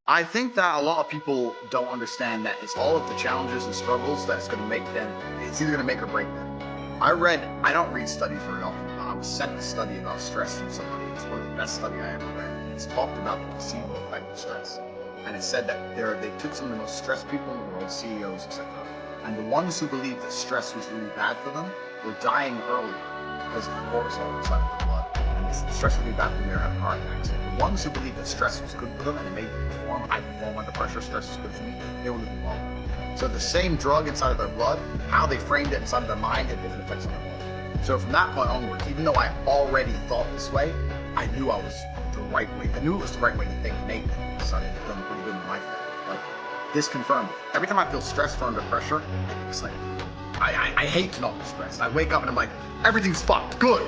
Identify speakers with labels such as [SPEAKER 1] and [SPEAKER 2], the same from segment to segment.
[SPEAKER 1] I think that a lot of people don't understand that it's all of the challenges and struggles that's going to make them, it's either going to make or break them. I don't read studies very often, but I was sent a study about stress from somebody. It's one of the best studies I ever read. And it's talked about the placebo effect of stress. And it said that they took some of the most stressed people in the world, CEOs, etc. And the ones who believed that stress was really bad for them were dying earlier because of the cortisol inside of their blood. And stress would be bad for them, they were having heart attacks. The ones who believed that stress was good for them and it made them perform, I perform under pressure, stress is good for me, they were living longer. So the same drug inside of their blood, how they framed it inside of their mind had different effects on their blood. So from that point onwards, even though I already thought this way, I knew I was the right way. I knew it was the right way to think innately. So I've done pretty good in life that way. Like, this confirmed it. Every time I feel stressed or under pressure, it's like, I hate to not be stressed. I wake up and I'm like, everything's fucked, good,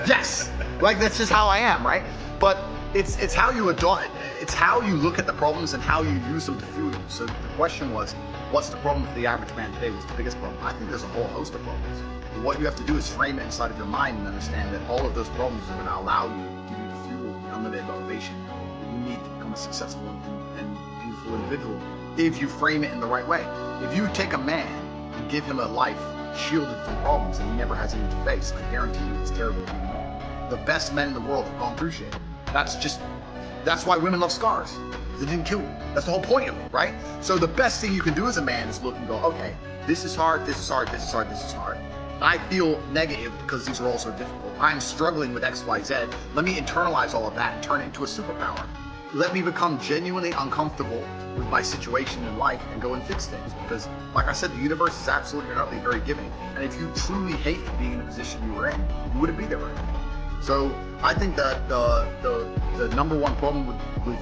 [SPEAKER 1] yes. Like, that's just how I am, right? But it's how you adopt, it's how you look at the problems and how you use them to fuel them. So the question was, what's the problem for the average man today? What's the biggest problem? I think there's a whole host of problems. But what you have to do is frame it inside of your mind and understand that all of those problems are going to allow you to give you the fuel, the unlimited motivation that you need to become a successful and beautiful individual if you frame it in the right way. If you take a man and give him a life shielded from problems and he never has any to face, I guarantee you it's terrible to be a man. The best men in the world have gone through shit. That's why women love scars. Because it didn't kill you. That's the whole point of it, right? So the best thing you can do as a man is look and go, okay, this is hard, this is hard, this is hard, this is hard. I feel negative because these are all so difficult. I'm struggling with X, Y, Z. Let me internalize all of that and turn it into a superpower. Let me become genuinely uncomfortable with my situation in life and go and fix things. Because, like I said, the universe is absolutely and utterly very giving. And if you truly hated being in the position you were in, you wouldn't be there right now. So I think that the number one problem with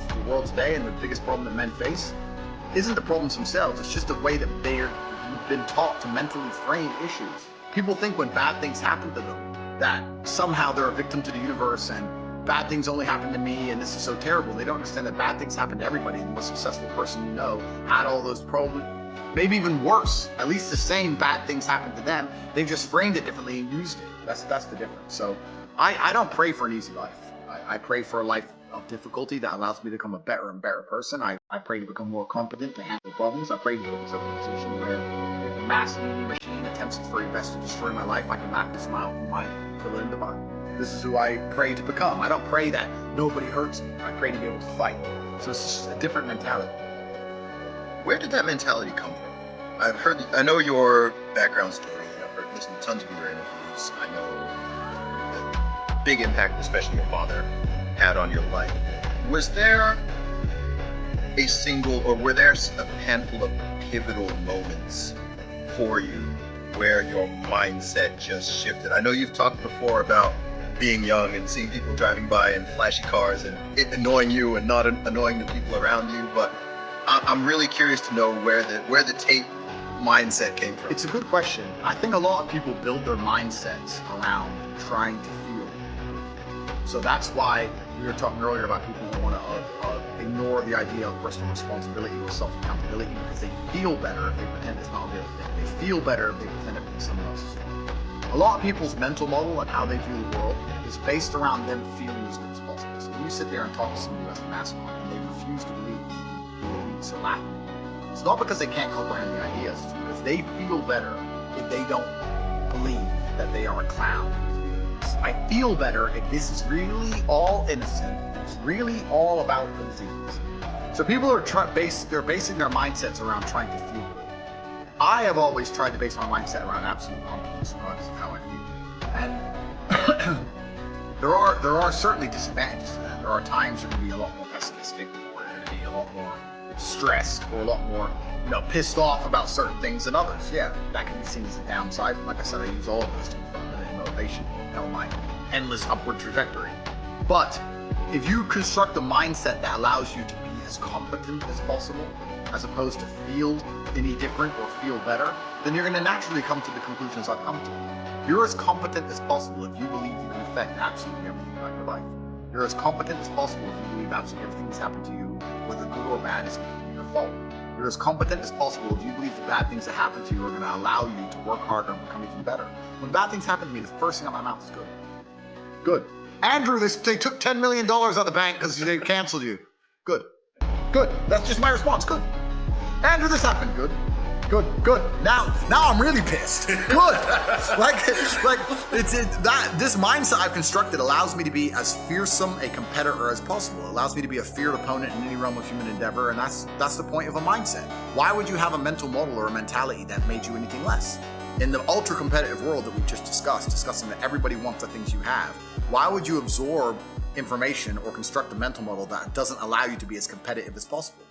[SPEAKER 1] the world today and the biggest problem that men face isn't the problems themselves. It's just the way that they've been taught to mentally frame issues. People think when bad things happen to them that somehow they're a victim to the universe and bad things only happen to me and this is so terrible. They don't understand that bad things happen to everybody. The most successful person you know had all those problems, maybe even worse. At least the same bad things happened to them. They've just framed it differently and used it. That's the difference. So I don't pray for an easy life. I pray for a life of difficulty that allows me to become a better and better person. I pray to become more competent to handle problems. I pray to put myself in a position where if the mass media machine attempts its very best to destroy my life, I can knock this mile from my fill in the bottom. This is who I pray to become. I don't pray that nobody hurts me. I pray to be able to fight. So it's just a different mentality.
[SPEAKER 2] Where did that mentality come from? I know your background story. I've listened to tons of your interviews. I know the big impact, especially your father, had on your life. Was there a single, or were there a handful of pivotal moments for you where your mindset just shifted? I know you've talked before about being young and seeing people driving by in flashy cars and it annoying you and not annoying the people around you, but I'm really curious to know where the Tate mindset came from.
[SPEAKER 1] It's a good question. I think a lot of people build their mindsets around trying to feel. So that's why we were talking earlier about people who want to ignore the idea of personal responsibility or self-accountability because they feel better if they pretend it's not a real thing. They feel better if they pretend it's someone else's fault. A lot of people's mental model and how they view the world is based around them feeling as good as possible. So when you sit there and talk to somebody who has a mask on and they refuse to believe it's a laugh. It's not because they can't comprehend the ideas, it's because they feel better if they don't believe that they are a clown. I feel better if this is really all innocent. It's really all about the disease. So people are they're basing their mindsets around trying to feel good. I have always tried to base my mindset around absolute competence, regardless of how I feel. And there are certainly disadvantages to that. There are times you're going to be a lot more pessimistic, or you're going to be a lot more stressed, or a lot more, pissed off about certain things than others. Yeah, that can be seen as a downside. But like I said, I use all of those to confront motivation, my endless upward trajectory. But if you construct a mindset that allows you to be as competent as possible, as opposed to feel any different or feel better, then you're going to naturally come to the conclusions I've come to. You're as competent as possible if you believe you can affect absolutely everything about your life. You're as competent as possible if you believe absolutely everything that's happened to you, whether good or bad, is your fault. You're as competent as possible if you believe the bad things that happen to you are going to allow you to work harder and become even better. When bad things happen to me, the first thing out of my mouth is good. Good. Andrew, they took $10 million out of the bank because they canceled you. Good. Good. That's just my response. Good. Andrew, this happened. Good. Good. Now I'm really pissed. Good. This mindset I've constructed allows me to be as fearsome a competitor as possible. It allows me to be a feared opponent in any realm of human endeavor, and that's the point of a mindset. Why would you have a mental model or a mentality that made you anything less? In the ultra-competitive world that we've just discussing that everybody wants the things you have, why would you absorb information or construct a mental model that doesn't allow you to be as competitive as possible?